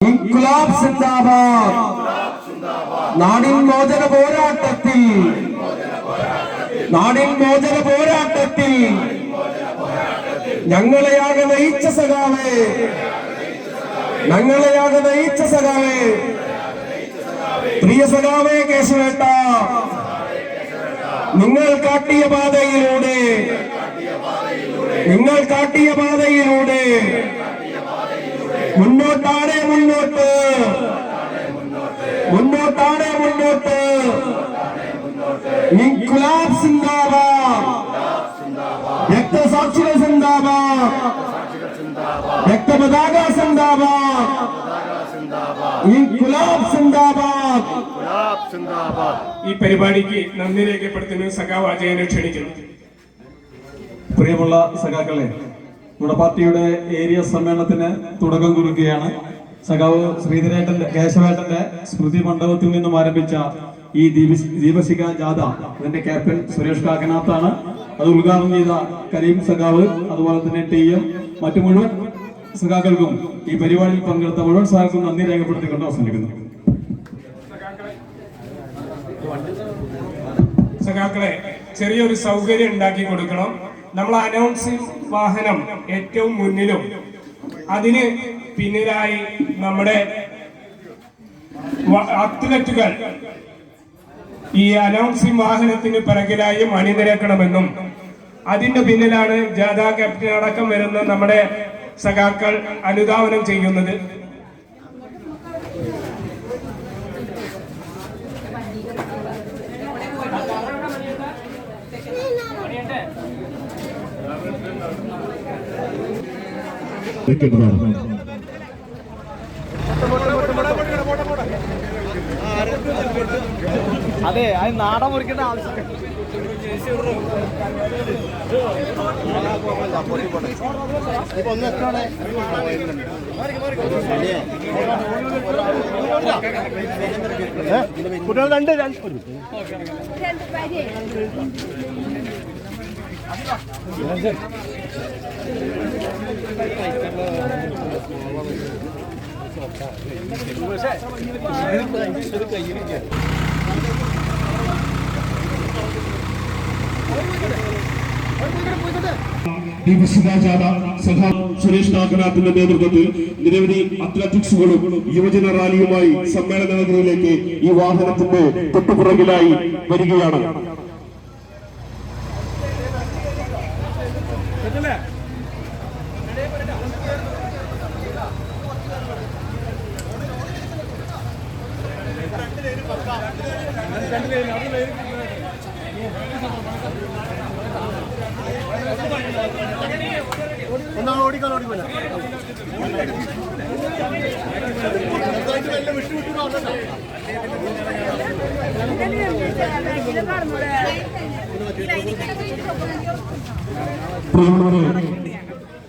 ഇൻക്ലാബ് സിന്ദാബാദ്. നാടിൻ മോചന പോരാട്ടത്തിൽ ഞങ്ങളെയാകെ നയിച്ച സഖാവേ, പ്രിയ സഖാവേ കേശവേട്ട, നിങ്ങൾ കാട്ടിയ പാതയിലൂടെ മുന്നോട്ടാണ് മുന്നോട്ട്. ഇൻക്ലാബ് സിന്ദാബാദ്, രക്തസാക്ഷികൾ സിന്ദാബാദ്, രക്തപതാക സിന്ദാബാദ്, ഇൻക്ലാബ് സിന്ദാബാദ്. ഈ പരിപാടിക്ക് നന്ദി രേഖപ്പെടുത്തുന്ന സഖാവ് അജയനെ ക്ഷണിക്കുന്നു. പ്രിയമുള്ള സഖാക്കളെ, നമ്മുടെ പാർട്ടിയുടെ ഏരിയ സമ്മേളനത്തിന് തുടക്കം കുറിക്കുകയാണ്. സഖാവ് ശ്രീധരേട്ടന്റെ കേശവേട്ടന്റെ സ്മൃതി മണ്ഡപത്തിൽ നിന്നും ആരംഭിച്ച ഈ ദീപശിഖ ജാഥ ഇതിന്റെ ക്യാപ്റ്റൻ സുരേഷ് കാക്കനാത്താണ്. അത് ഉദ്ഘാടനം ചെയ്ത കരീം സഖാവ്, അതുപോലെ തന്നെ ടിഎം, മറ്റു മുഴുവൻ സഖാക്കൾക്കും ഈ പരിപാടിയിൽ പങ്കെടുത്ത മുഴുവൻ സഖാക്കൾക്കും നന്ദി രേഖപ്പെടുത്തിക്കൊണ്ട് അവസാനിക്കുന്നു. സഖാക്കളെ, ചെറിയൊരു സൗകര്യം ഉണ്ടാക്കി കൊടുക്കണം. നമ്മൾ അനൗൺസിംഗ് വാഹനം ഏറ്റവും മുന്നിലും അതിന് പിന്നിലായി നമ്മുടെ അത്ലറ്റുകൾ ഈ അനൗൺസിംഗ് വാഹനത്തിന് പിറകിലായി അണിനിരക്കണമെന്നും അതിന്റെ പിന്നിലാണ് ജാഥാ ക്യാപ്റ്റൻ അടക്കം വരുന്ന നമ്മുടെ സഖാക്കൾ അനുധാവനം ചെയ്യുന്നത്. അതെ, അത് നാടൻ മുറിക്കേണ്ട ആവശ്യം. കുട്ടികൾ രണ്ട് ദീപശിഖ ജാഥ സഖാവ് സുരേഷ് കാക്കനാഥിന്റെ നേതൃത്വത്തിൽ നിരവധി അത്ലറ്റിക്സുകളും യുവജന റാലിയുമായി സമ്മേളന നഗരിയിലേക്ക് ഈ വാഹനത്തിന്റെ തൊട്ടുപുറകിലായി വരികയാണ്. ഒന്നാണ് ഓടിക്കാൻ ഓടിക്കില്ല.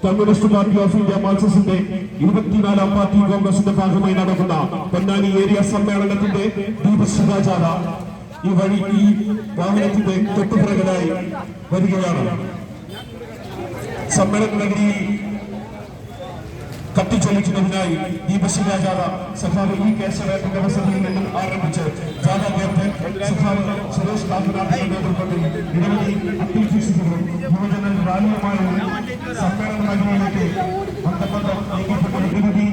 കമ്മ്യൂണിസ്റ്റ് പാർട്ടി ഓഫ് ഇന്ത്യ മാർക്സിസ്റ്റിന്റെ 24ാം പാർട്ടി കോൺഗ്രസിന്റെ ഭാഗമായി നടക്കുന്ന പൊന്നാനി ഏരിയ സമ്മേളനത്തിന്റെ ദീപശിഖ ജാഥ ഈ വാഹനത്തിന്റെ തൊട്ടുപിറകിലായി വരികയാണ്. സമ്മേളന നഗരിയിൽ കത്തിച്ചൊലിക്കുന്നതിനായി ദീപശിഖ ജാഥ സഖാവ് ഈ കേശവേട്ടന്റെ വസതിയിൽ നിന്നും ആരംഭിച്ച് ജാഥ ക്യാപ്റ്റൻ സഖാവ് സുരേഷ് കാക്കനാഥിന്റെ നേതൃത്വത്തിൽ നിരവധി അത്ലറ്റിക്സുകളും യുവജന റാലിയുമായി സമ്മേളന നഗരിയിലേക്ക് ബന്ധപ്പെട്ട നിരവധി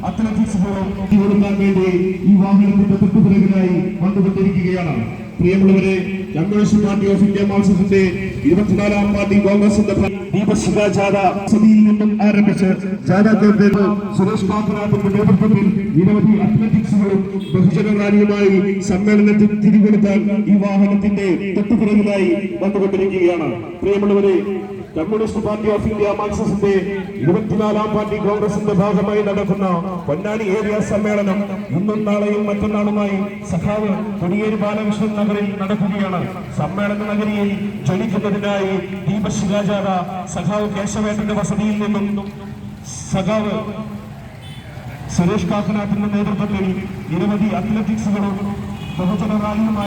അത്ലറ്റിക്സുകളും കൊടുക്കാൻ വേണ്ടി ഈ വാഹനത്തിന്റെ തൊട്ടുപിറകിലായി വന്നുകൊണ്ടിരിക്കുകയാണ്. പ്രിയമുള്ളവരെ, കമ്മ്യൂണിസ്റ്റ് പാർട്ടി ഓഫ് ഇന്ത്യ മാർക്സിസ്റ്റിന്റെ 24ാം പാർട്ടി കോൺഗ്രസിന്റെ ദീപശിഖ ജാഥ സഭയിൽ നിന്നും ആരംഭിച്ച് ജാഥ ക്യാപ്റ്റൻ സുരേഷ് കാക്കനാഥിന്റെ നേതൃത്വത്തിൽ നിരവധി അത്ലറ്റിക്സുകളും ബഹുജന റാലിയുമായി സമ്മേളനത്തിൽ തിരികൊടുത്താൽ ഈ വാഹനത്തിന്റെ തൊട്ടുപിറകിലായി വന്നുകൊണ്ടിരിക്കുകയാണ്. പ്രിയമുള്ളവരെ, കമ്മ്യൂണിസ്റ്റ് പാർട്ടി ഓഫ് ഇന്ത്യ മാർക്സിസ്റ്റിന്റെ 24ാം പാർട്ടി കോൺഗ്രസിന്റെ ഭാഗമായി നടക്കുന്ന പൊന്നാനി ഏരിയ സമ്മേളനം ഇന്നും നാളെയും മറ്റന്നാളുമായി സഖാവ് കൊടിയേരി ബാലകൃഷ്ണൻ നഗറിൽ നടക്കുകയാണ്. സമ്മേളന നഗരിയിൽ ജ്വലിക്കുന്നതിനായി ദീപശിഖ ജാഥ സഖാവ് കേശവേട്ടന്റെ വസതിയിൽ നിന്നും സഖാവ് സുരേഷ് കാക്കനാഥിന്റെ നേതൃത്വത്തിൽ നിരവധി അത്ലറ്റിക്സുകളും ബഹുജന റാലിയുമായി